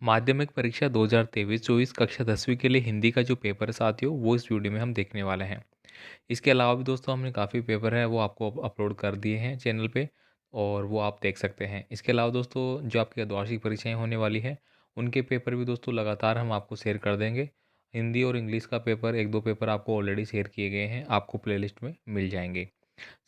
माध्यमिक परीक्षा 2023-24 कक्षा 10वीं के लिए हिंदी का जो पेपर है साथियों, वो इस वीडियो में हम देखने वाले हैं। इसके अलावा भी दोस्तों हमने काफ़ी पेपर है वो आपको अपलोड कर दिए हैं चैनल पे, और वो आप देख सकते हैं। इसके अलावा दोस्तों जो आपकी अर्धवार्षिक परीक्षाएं होने वाली हैं, उनके पेपर भी दोस्तों लगातार हम आपको शेयर कर देंगे। हिंदी और इंग्लिश का पेपर, एक दो पेपर आपको ऑलरेडी शेयर किए गए हैं, आपको प्लेलिस्ट में मिल जाएंगे।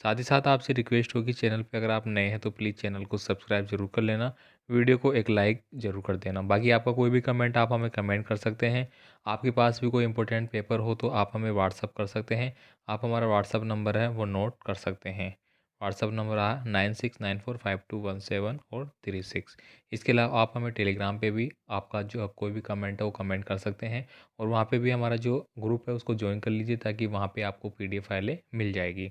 साथ ही साथ आपसे रिक्वेस्ट होगी, चैनल पे अगर आप नए हैं तो प्लीज़ चैनल को सब्सक्राइब जरूर कर लेना, वीडियो को एक लाइक ज़रूर कर देना। बाकी आपका कोई भी कमेंट आप हमें कमेंट कर सकते हैं। आपके पास भी कोई इंपॉर्टेंट पेपर हो तो आप हमें व्हाट्सअप कर सकते हैं। आप हमारा व्हाट्सअप नंबर है वो नोट कर सकते हैं। व्हाट्सअप नंबर रहा 96945217 और 36। इसके अलावा आप हमें टेलीग्राम पे भी आपका जो कोई भी कमेंट है वो कमेंट कर सकते हैं, और वहाँ पे भी हमारा जो ग्रुप है उसको ज्वाइन कर लीजिए, ताकि वहाँ पे आपको PDF फाइलें मिल जाएगी।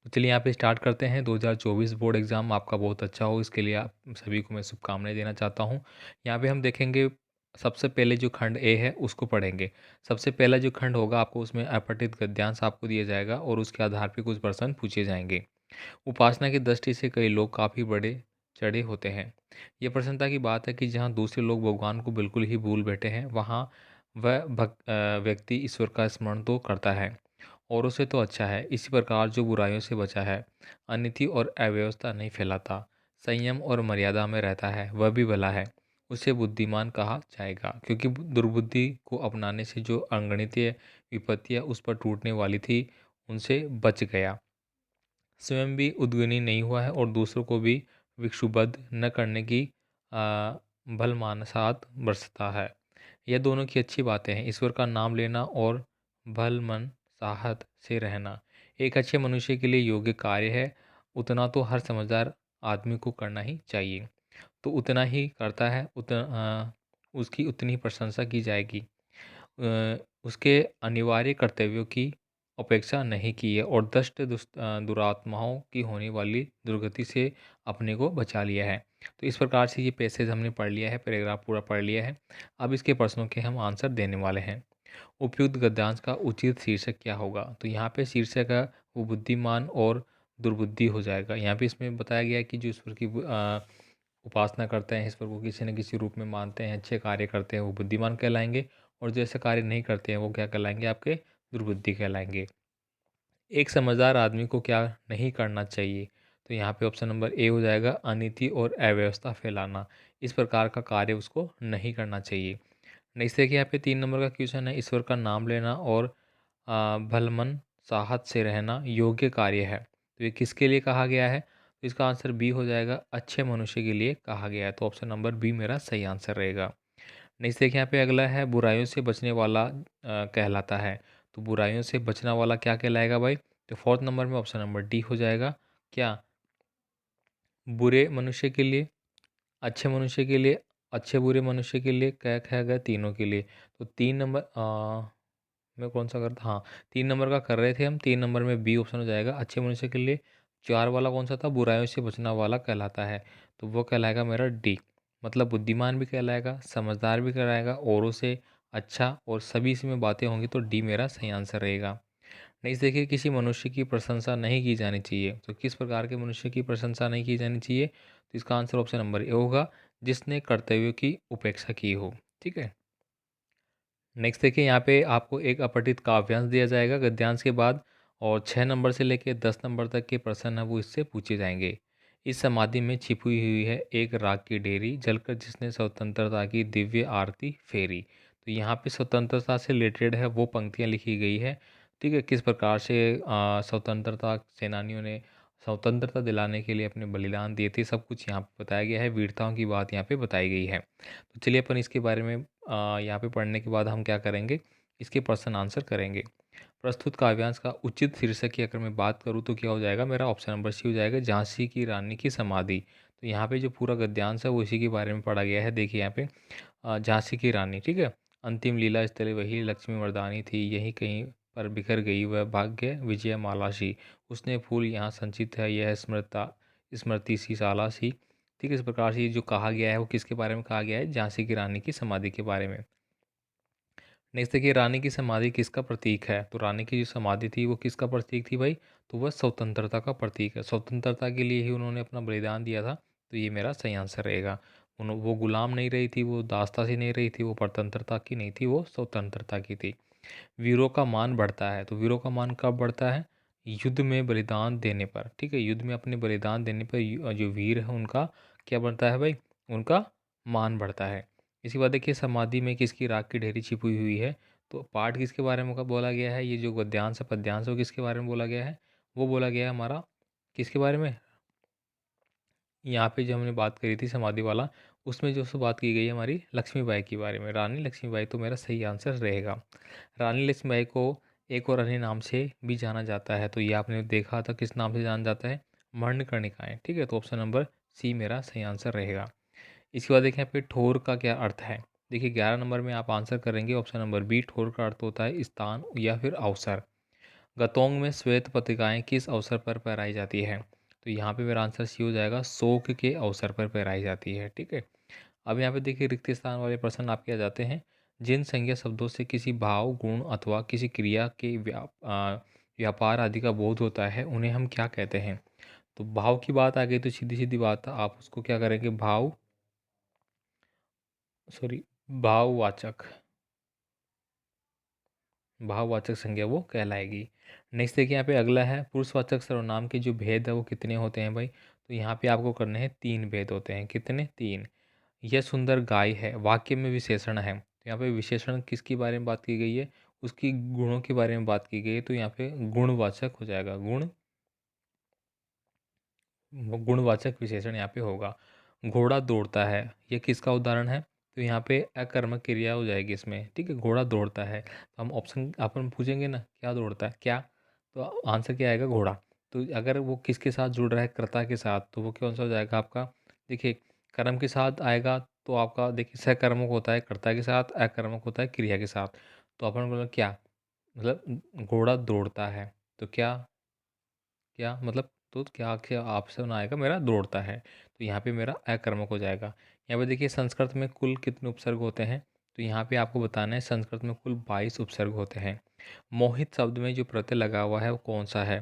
तो चलिए यहाँ पे स्टार्ट करते हैं। 2024 बोर्ड एग्ज़ाम आपका बहुत अच्छा हो, इसके लिए आप सभी को मैं शुभकामनाएं देना चाहता हूँ। यहाँ पे हम देखेंगे, सबसे पहले जो खंड ए है उसको पढ़ेंगे। सबसे पहला जो खंड होगा आपको उसमें अपठित गद्यांश आपको दिया जाएगा, और उसके आधार पर कुछ प्रश्न पूछे जाएंगे। उपासना की दृष्टि से कई लोग काफ़ी बड़े चढ़े होते हैं। यह प्रसन्नता की बात है कि जहाँ दूसरे लोग भगवान को बिल्कुल ही भूल बैठे हैं, वहाँ व्यक्ति ईश्वर का स्मरण तो करता है, औरों से तो अच्छा है। इसी प्रकार जो बुराइयों से बचा है, अनिति और अव्यवस्था नहीं फैलाता, संयम और मर्यादा में रहता है, वह भी भला है। उसे बुद्धिमान कहा जाएगा, क्योंकि दुर्बुद्धि को अपनाने से जो अगणितीय विपत्तियां उस पर टूटने वाली थी, उनसे बच गया। स्वयं भी उद्विग्न नहीं हुआ है, और दूसरों को भी विक्षुब्ध न करने की भलमानसात बरसता है। यह दोनों की अच्छी बातें हैं, ईश्वर का नाम लेना और भल मन साहत से रहना एक अच्छे मनुष्य के लिए योग्य कार्य है। उतना तो हर समझदार आदमी को करना ही चाहिए। तो उतना ही करता है, उसकी उतनी प्रशंसा की जाएगी। उसके अनिवार्य कर्तव्यों की उपेक्षा नहीं की है, और दुरात्माओं की होने वाली दुर्गति से अपने को बचा लिया है। तो इस प्रकार से ये पैसेज हमने पढ़ लिया है, पैराग्राफ पूरा पढ़ लिया है। अब इसके प्रश्नों के हम आंसर देने वाले हैं। उपयुक्त गद्यांश का उचित शीर्षक क्या होगा? तो यहाँ पे शीर्षक है वो बुद्धिमान और दुर्बुद्धि हो जाएगा। यहाँ पे इसमें बताया गया है कि जो ईश्वर की उपासना करते हैं, ईश्वर को किसी न किसी रूप में मानते हैं, अच्छे कार्य करते हैं, वो बुद्धिमान कहलाएंगे। और जो ऐसे कार्य नहीं करते हैं वो क्या कहलाएंगे? आपके दुर्बुद्धि कहलाएंगे। एक समझदार आदमी को क्या नहीं करना चाहिए? तो यहाँ पे ऑप्शन नंबर ए हो जाएगा, अनीति और अव्यवस्था फैलाना। इस प्रकार का कार्य उसको नहीं करना चाहिए। नेक्स्ट देखिए, यहाँ पे 3 नंबर का क्वेश्चन है, ईश्वर का नाम लेना और भलमन साहत से रहना योग्य कार्य है। तो ये किसके लिए कहा गया है? तो इसका आंसर बी हो जाएगा, अच्छे मनुष्य के लिए कहा गया है। तो ऑप्शन नंबर बी मेरा सही आंसर रहेगा। नेक्स्ट देखिए, यहाँ पे अगला है, बुराइयों से बचने वाला कहलाता है। तो बुराइयों से बचने वाला क्या कहलाएगा भाई? तो फोर्थ नंबर में ऑप्शन नंबर डी हो जाएगा। क्या? बुरे मनुष्य के लिए, अच्छे मनुष्य के लिए, अच्छे बुरे मनुष्य के लिए, क्या कहा गया? तीनों के लिए। तो 3 नंबर मैं कौन सा करता? हाँ, 3 नंबर का कर रहे थे हम। 3 नंबर में बी ऑप्शन हो जाएगा, अच्छे मनुष्य के लिए। 4 वाला कौन सा था? बुराइयों से बचना वाला कहलाता है। तो वो कहलाएगा मेरा डी। मतलब बुद्धिमान भी कहलाएगा, समझदार भी कहलाएगा, औरों से अच्छा, और सभी इसमें बातें होंगी, तो डी मेरा सही आंसर रहेगा। नेक्स्ट देखिए, किसी मनुष्य की प्रशंसा नहीं की जानी चाहिए। तो किस प्रकार के मनुष्य की प्रशंसा नहीं की जानी चाहिए? तो इसका आंसर ऑप्शन नंबर ए होगा, जिसने कर्तव्यों की उपेक्षा की हो। ठीक है। नेक्स्ट देखिए, यहाँ पे आपको एक अपठित काव्यांश दिया जाएगा गद्यांश के बाद, और 6 नंबर से लेकर 10 नंबर तक के प्रश्न है वो इससे पूछे जाएंगे। इस समाधि में छिपी हुई है एक राग की डेरी, जलकर जिसने स्वतंत्रता की दिव्य आरती फेरी। तो यहाँ पे स्वतंत्रता से रिलेटेड है वो पंक्तियाँ लिखी गई है। ठीक है, किस प्रकार से स्वतंत्रता सेनानियों ने स्वतंत्रता दिलाने के लिए अपने बलिदान दिए थे, सब कुछ यहाँ पे बताया गया है। वीरताओं की बात यहाँ पे बताई गई है। तो चलिए अपन इसके बारे में यहाँ पे पढ़ने के बाद हम क्या करेंगे? इसके प्रश्न आंसर करेंगे। प्रस्तुत काव्यांश का उचित शीर्षक की अगर मैं बात करूँ तो क्या हो जाएगा? मेरा ऑप्शन नंबर सी हो जाएगा, झांसी की रानी की समाधि। तो यहाँ पे जो पूरा गद्यांश है वो इसी के बारे में पढ़ा गया है। देखिए यहाँ पे झांसी की रानी, ठीक है, अंतिम लीला स्थल वही लक्ष्मी मर्दानी थी, यही कहीं पर बिखर गई वह भाग्य विजय मालाशी। उसने फूल यहाँ संचित है, यह स्मृति सी साला सी। ठीक है, इस प्रकार से ये जो कहा गया है वो किसके बारे में कहा गया है? झांसी की रानी की समाधि के बारे में। नेक्स्ट देखिए, रानी की समाधि किसका प्रतीक है? तो रानी की जो समाधि थी वो किसका प्रतीक थी भाई? तो वह स्वतंत्रता का प्रतीक है। स्वतंत्रता के लिए ही उन्होंने अपना बलिदान दिया था। तो ये मेरा सही आंसर रहेगा। वो गुलाम नहीं रही थी, वो दासता सी नहीं रही थी, वो परतंत्रता की नहीं थी, वो स्वतंत्रता की थी। वीरों का मान बढ़ता है, तो वीरों का मान कब बढ़ता है? युद्ध में बलिदान देने पर, ठीक है, युद्ध में अपने बलिदान देने पर जो वीर है उनका क्या बढ़ता है भाई? उनका मान बढ़ता है। इसी बात देखिए, समाधि में किसकी राख की ढेरी छिपी हुई है? तो पाठ किसके बारे में बोला गया है? ये जो गद्यांश है पद्यांश, वो किसके बारे में बोला गया है? वो बोला गया है हमारा किसके बारे में? यहाँ पे जो हमने बात करी थी समाधि वाला, उसमें जो सो बात की गई है हमारी लक्ष्मीबाई के बारे में, रानी लक्ष्मीबाई, तो मेरा सही आंसर रहेगा। रानी लक्ष्मीबाई को एक और अन्य नाम से भी जाना जाता है, तो ये आपने देखा था किस नाम से जाना जाता है? मर्णकर्णिकाएँ, ठीक है, तो ऑप्शन नंबर सी मेरा सही आंसर रहेगा। इसके बाद देखें यहाँ पे ठोर का क्या अर्थ है? देखिए 11 नंबर में आप आंसर करेंगे ऑप्शन नंबर बी, ठोर का अर्थ होता है स्थान या फिर अवसर। गतोंग में श्वेत पत्रिकाएँ किस अवसर पर पहराई जाती है? तो यहाँ पे मेरा आंसर सी हो जाएगा, शोक के अवसर पर पहराई जाती है, ठीक है। अब यहाँ पे देखिए रिक्त स्थान वाले प्रश्न आपके आ जाते हैं। जिन संज्ञा शब्दों से किसी भाव, गुण अथवा किसी क्रिया के व्यापार आदि का बोध होता है, उन्हें हम क्या कहते हैं? तो भाव की बात आ गई तो सीधी सीधी बात है, आप उसको क्या करेंगे? सॉरी भाववाचक भाववाचक संज्ञा वो कहलाएगी। नेक्स्ट देखिए यहाँ पे अगला है, पुरुषवाचक सर्वनाम के जो भेद है वो कितने होते हैं भाई? तो यहाँ पे आपको करने हैं 3 भेद होते हैं। कितने? 3। यह सुंदर गाय है वाक्य में विशेषण है, तो यहाँ पे विशेषण किसके बारे में बात की गई है? उसकी गुणों के बारे में बात की गई है, तो यहाँ पे गुणवाचक हो जाएगा। गुणवाचक विशेषण यहाँ पे होगा। घोड़ा दौड़ता है, ये किसका उदाहरण है? तो यहाँ पे अकर्मक क्रिया हो जाएगी इसमें, ठीक है, घोड़ा दौड़ता है। तो हम ऑप्शन अपन पूछेंगे ना, क्या दौड़ता है क्या? तो आंसर क्या आएगा? घोड़ा। तो अगर वो किसके साथ जुड़ रहा है? कर्ता के साथ, तो वो कौन सा हो जाएगा आपका? देखिए कर्म के साथ आएगा तो आपका देखिए सकर्मक होता है कर्ता के साथ, अकर्मक होता है क्रिया के साथ। तो अपन बोला क्या मतलब घोड़ा दौड़ता है, तो क्या क्या मतलब, तो क्या क्या ऑप्शन आएगा मेरा? दौड़ता है। तो यहाँ पे मेरा अकर्मक हो जाएगा। यहाँ पे देखिए संस्कृत में कुल कितने उपसर्ग होते हैं? तो यहाँ पे आपको बताना है संस्कृत में कुल 22 उपसर्ग होते हैं। मोहित शब्द में जो प्रत्यय लगा हुआ है वो कौन सा है?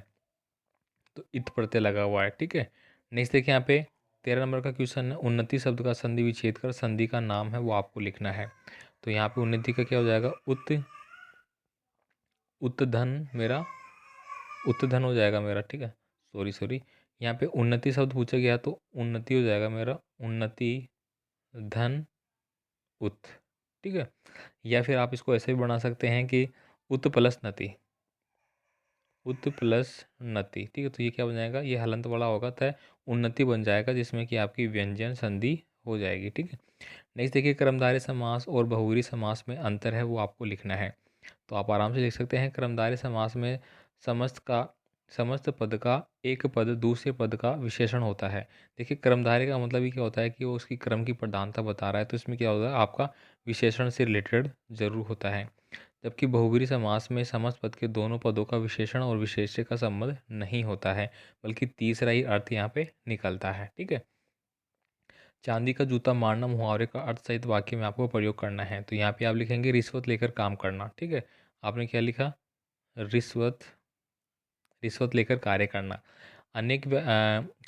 तो इत प्रत्यय लगा हुआ है, ठीक है। नेक्स्ट देखिए यहाँ पे 13 नंबर का क्वेश्चन है, उन्नति शब्द का संधि विच्छेद कर संधि का नाम है वो आपको लिखना है। तो यहाँ पे उन्नति का क्या हो जाएगा? उत्धन मेरा उत्धन हो जाएगा मेरा, ठीक है। सॉरी सॉरी, यहाँ पे उन्नति शब्द पूछा गया तो उन्नति हो जाएगा मेरा, उन्नति धन उत, ठीक है। या फिर आप इसको ऐसे भी बना सकते हैं कि उत प्लस नति, उत प्लस नति, ठीक है। तो ये क्या बन जाएगा? ये हलंत वाला होगा तो उन्नति बन जाएगा, जिसमें कि आपकी व्यंजन संधि हो जाएगी, ठीक है। नेक्स्ट देखिए कर्मधारय समास और बहुव्रीहि समास में अंतर है वो आपको लिखना है। तो आप आराम से लिख सकते हैं, कर्मधारय समास में समस्त पद का एक पद दूसरे पद का विशेषण होता है। देखिए कर्मधारय का मतलब ही क्या होता है कि वो उसकी क्रम की प्रधानता बता रहा है, तो इसमें क्या होता है? आपका विशेषण से रिलेटेड जरूर होता है। जबकि बहुव्रीहि समास में समस्त पद के दोनों पदों का विशेषण और विशेष्य का संबंध नहीं होता है, बल्कि तीसरा ही अर्थ यहाँ पे निकलता है, ठीक है। चांदी का जूता मारना मुहावरे का अर्थ सहित वाक्य में आपको प्रयोग करना है। तो यहाँ पे आप लिखेंगे रिश्वत लेकर काम करना, ठीक है। आपने क्या लिखा? रिश्वत रिश्वत लेकर कार्य करना। अनेक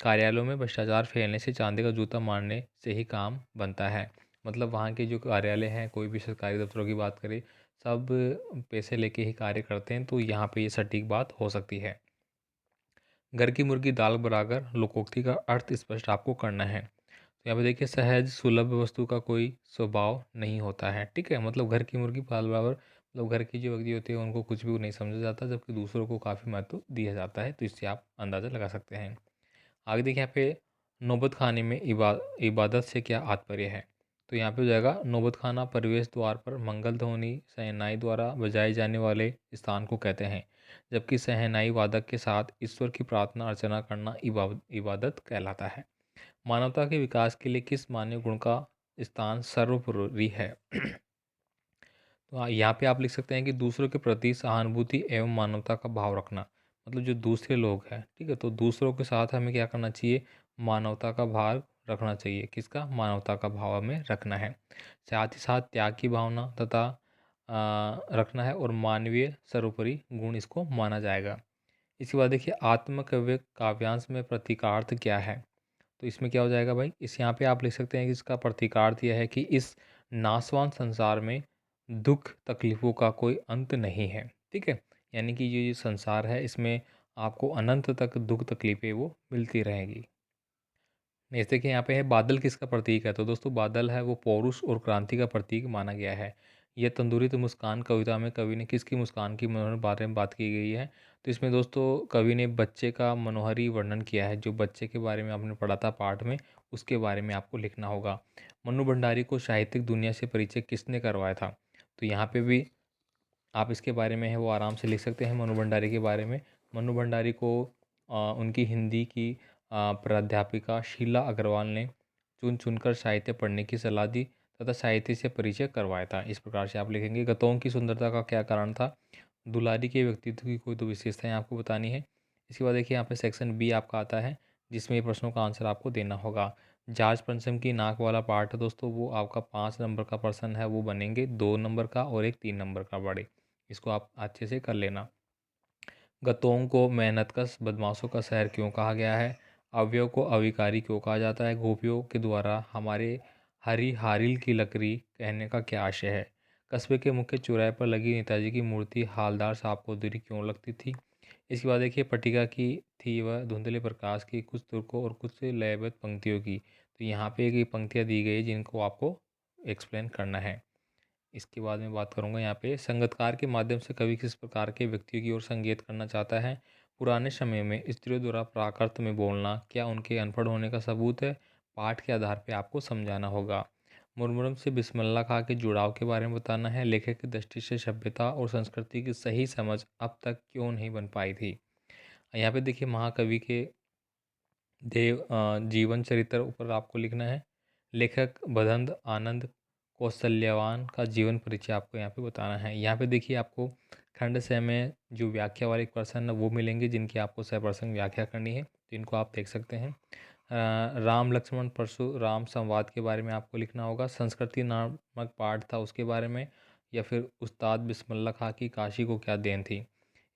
कार्यालयों में भ्रष्टाचार फैलने से चांदी का जूता मारने से ही काम बनता है। मतलब वहाँ के जो कार्यालय हैं, कोई भी सरकारी दफ्तरों की बात करें, सब पैसे लेके ही कार्य करते हैं, तो यहाँ पे ये सटीक बात हो सकती है। घर की मुर्गी दाल बराबर लोकोक्ति का अर्थ स्पष्ट आपको करना है। तो यहाँ पे देखिए सहज सुलभ वस्तु का कोई स्वभाव नहीं होता है, ठीक है। मतलब घर की मुर्गी दाल बराबर, मतलब घर की जो व्यक्ति होती है उनको कुछ भी नहीं समझा जाता, जबकि दूसरों को काफ़ी महत्व दिया जाता है। तो इससे आप अंदाज़ा लगा सकते हैं। आगे देखिए यहाँ पे नौबत खाने में इबादत से क्या तात्पर्य है? तो यहाँ पे हो जाएगा नौबत खाना प्रवेश द्वार पर मंगल ध्वनि शहनाई द्वारा बजाए जाने वाले स्थान को कहते हैं, जबकि शहनाई वादक के साथ ईश्वर की प्रार्थना अर्चना करना इबादत कहलाता है। मानवता के विकास के लिए किस मानवीय गुण का स्थान सर्वोपरि है? तो यहाँ पे आप लिख सकते हैं कि दूसरों के प्रति सहानुभूति एवं मानवता का भाव रखना। मतलब जो दूसरे लोग हैं, ठीक है, तो दूसरों के साथ हमें क्या करना चाहिए? मानवता का भाव रखना चाहिए। किसका? मानवता का भाव हमें रखना है। साथ ही साथ त्याग की भावना तथा रखना है, और मानवीय सर्वोपरि गुण इसको माना जाएगा। इसके बाद देखिए आत्मकाव्य काव्यांश में प्रतीकार्थ क्या है? तो इसमें क्या हो जाएगा भाई, इस यहाँ पे आप लिख सकते हैं कि इसका प्रतीकार्थ यह है कि इस नासवान संसार में दुख तकलीफ़ों का कोई अंत नहीं है। ठीक है, यानी कि ये जो संसार है इसमें आपको अनंत तक दुख तकलीफ़ें वो मिलती रहेंगी। नेक्स्ट देखिए यहाँ पे है बादल किसका प्रतीक है। तो दोस्तों बादल है वो पौरुष और क्रांति का प्रतीक माना गया है। यह तंदूरी तो मुस्कान कविता में कवि ने किसकी मुस्कान की मनोहर बारे में बात की गई है। तो इसमें दोस्तों कवि ने बच्चे का मनोहरी वर्णन किया है। जो बच्चे के बारे में आपने पढ़ा था पाठ में, उसके बारे में आपको लिखना होगा। मन्नू भंडारी को साहित्यिक दुनिया से परिचय किसने करवाया था। तो यहाँ पे भी आप इसके बारे में है वो आराम से लिख सकते हैं मन्नू भंडारी के बारे में। मन्नू भंडारी को उनकी हिंदी की प्राध्यापिका शीला अग्रवाल ने चुन चुनकर साहित्य पढ़ने की सलाह दी तथा साहित्य से परिचय करवाया था। इस प्रकार से आप लिखेंगे। गतों की सुंदरता का क्या कारण था। दुलारी के व्यक्तित्व की कोई तो विशेषताएं आपको बतानी है। इसके बाद देखिए यहाँ पे सेक्शन बी आपका आता है जिसमें ये प्रश्नों का आंसर आपको देना होगा। जॉर्ज पंचम की नाक वाला पार्ट है दोस्तों, वो आपका 5 नंबर का प्रश्न है। वो बनेंगे 2 नंबर का और एक 3 नंबर का बड़े। इसको आप अच्छे से कर लेना। गतों को मेहनतकश बदमाशों का शहर क्यों कहा गया है। अवयव को अविकारी क्यों कहा जाता है। गोपियों के द्वारा हमारे हरी हारिल की लकड़ी कहने का क्या आशय है। कस्बे के मुख्य चौराहे पर लगी नेताजी की मूर्ति हालदार साहब को दूरी क्यों लगती थी। इसके बाद देखिए पट्टिका की थी वह धुंधले प्रकाश की, कुछ तुर्कों और कुछ लयबद्ध पंक्तियों की। तो यहाँ पे एक पंक्तियाँ दी गई जिनको आपको एक्सप्लेन करना है। इसके बाद मैं बात करूँगा यहाँ पे संगीतकार के माध्यम से कवि किस प्रकार के व्यक्तियों की ओर संकेत करना चाहता है। पुराने समय में स्त्रियों द्वारा प्राकृत में बोलना क्या उनके अनपढ़ होने का सबूत है। पाठ के आधार पे आपको समझाना होगा। मुरमुरम से बिस्मिल्लाह खां के जुड़ाव के बारे में बताना है। लेखक की दृष्टि से सभ्यता और संस्कृति की सही समझ अब तक क्यों नहीं बन पाई थी। यहाँ पे देखिए महाकवि के जीवन चरित्र ऊपर आपको लिखना है। लेखक बदंत आनंद कौशल्यवान का जीवन परिचय आपको यहाँ पे बताना है। यहाँ पे देखिए आपको खंड से में जो व्याख्या वाले प्रश्न वो मिलेंगे जिनकी आपको सप्रसंग व्याख्या करनी है, तो इनको आप देख सकते हैं। राम लक्ष्मण परशुराम संवाद के बारे में आपको लिखना होगा। संस्कृति नामक पाठ था उसके बारे में, या फिर उस्ताद बिस्मिल्लाह खां की काशी को क्या देन थी।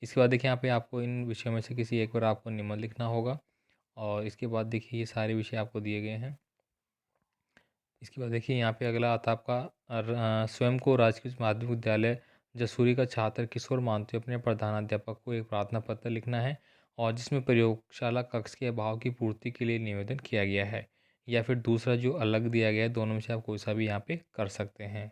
इसके बाद देखिए यहाँ पे आपको इन विषयों में से किसी एक पर आपको निबंध लिखना होगा। और इसके बाद देखिए ये सारे विषय आपको दिए गए हैं। इसके बाद देखिए यहाँ पे अगला आता है आपका स्वयं को राजकीय माध्यमिक विद्यालय जसूरी का छात्र किशोर मानते हुए अपने प्रधानाध्यापक को एक प्रार्थना पत्र लिखना है और जिसमें प्रयोगशाला कक्ष के अभाव की पूर्ति के लिए निवेदन किया गया है। या फिर दूसरा जो अलग दिया गया है, दोनों में से आप कोई सा भी यहाँ पे कर सकते हैं।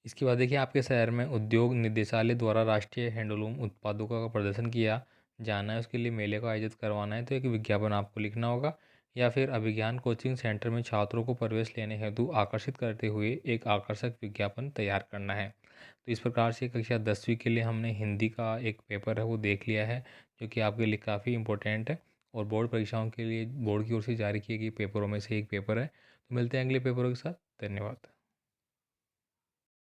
इसके बाद देखिए आपके शहर में उद्योग निदेशालय द्वारा राष्ट्रीय हैंडलूम उत्पादों का प्रदर्शन किया जाना है, उसके लिए मेले का आयोजित करवाना है, तो एक विज्ञापन आपको लिखना होगा। या फिर अभिज्ञान कोचिंग सेंटर में छात्रों को प्रवेश लेने हेतु आकर्षित करते हुए एक आकर्षक विज्ञापन तैयार करना है। तो इस प्रकार से कक्षा 10वीं के लिए हमने हिंदी का एक पेपर है वो देख लिया है, जो कि आपके लिए काफ़ी इंपॉर्टेंट है और बोर्ड परीक्षाओं के लिए बोर्ड की ओर से जारी किए गए पेपरों में से एक पेपर है। तो मिलते हैं अगले पेपरों के साथ। धन्यवाद।